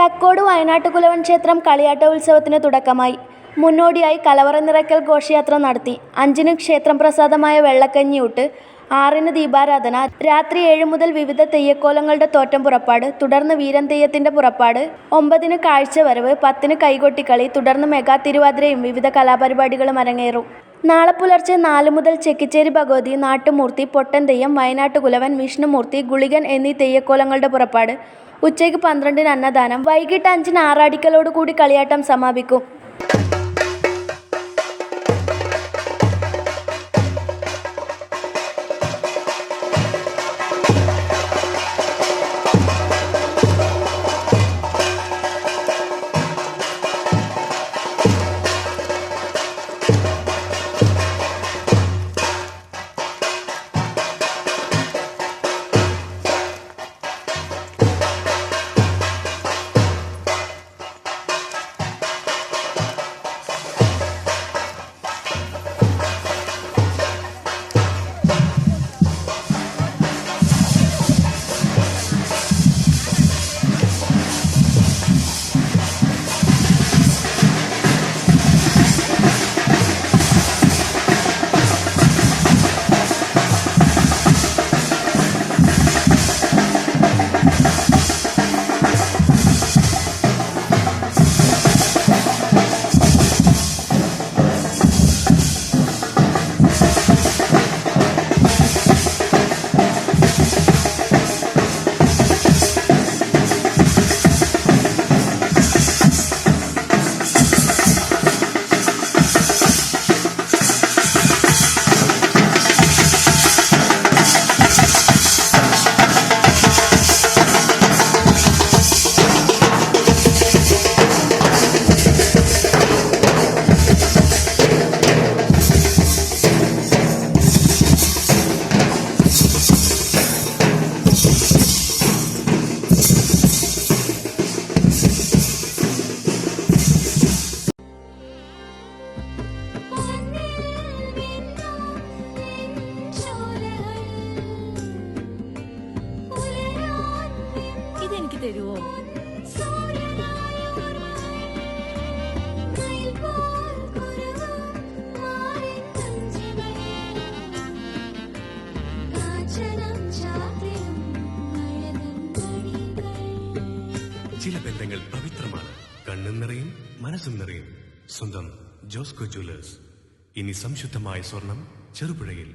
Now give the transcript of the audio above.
കക്കോട് വയനാട്ടുകുലവൻ ക്ഷേത്രം കളിയാട്ട ഉത്സവത്തിന് തുടക്കമായി. മുന്നോടിയായി കലവറ നിറയ്ക്കൽ ഘോഷയാത്ര നടത്തി. 5-ന് ക്ഷേത്രം പ്രസാദമായ വെള്ളക്കഞ്ഞിയൂട്ട്, 6-ന് ദീപാരാധന, രാത്രി 7 മുതൽ വിവിധ തെയ്യക്കോലങ്ങളുടെ തോറ്റം പുറപ്പാട്, തുടർന്ന് വീരൻ തെയ്യത്തിന്റെ പുറപ്പാട്, 9-ന് കാഴ്ചവരവ്, 10-ന് കൈകൊട്ടിക്കളി, തുടർന്ന് മെഗാ തിരുവാതിരയും വിവിധ കലാപരിപാടികളും അരങ്ങേറും. നാളെ പുലർച്ചെ 4 മുതൽ ചെക്കിച്ചേരി ഭഗവതി, നാട്ടുമൂർത്തി, പൊട്ടൻ തെയ്യം, വയനാട്ടുകുലവൻ, വിഷ്ണുമൂർത്തി, ഗുളികൻ എന്നീ തെയ്യക്കോലങ്ങളുടെ പുറപ്പാട്. ഉച്ചയ്ക്ക് 12-ന് അന്നദാനം. വൈകിട്ട് 5-ന് ആറാടിക്കലോടുകൂടി കളിയാട്ടം സമാപിക്കും. ഇതെനിക്ക് തരുവോ? ചില ബന്ധങ്ങൾ പവിത്രമാണ്. കണ്ണും നിറയും മനസ്സും നിറയും. സ്വന്തം ജോസ്കോ ജ്വല്ലേഴ്സ്. ഇനി സംശുദ്ധമായ സ്വർണം ചെറുപുഴയിൽ.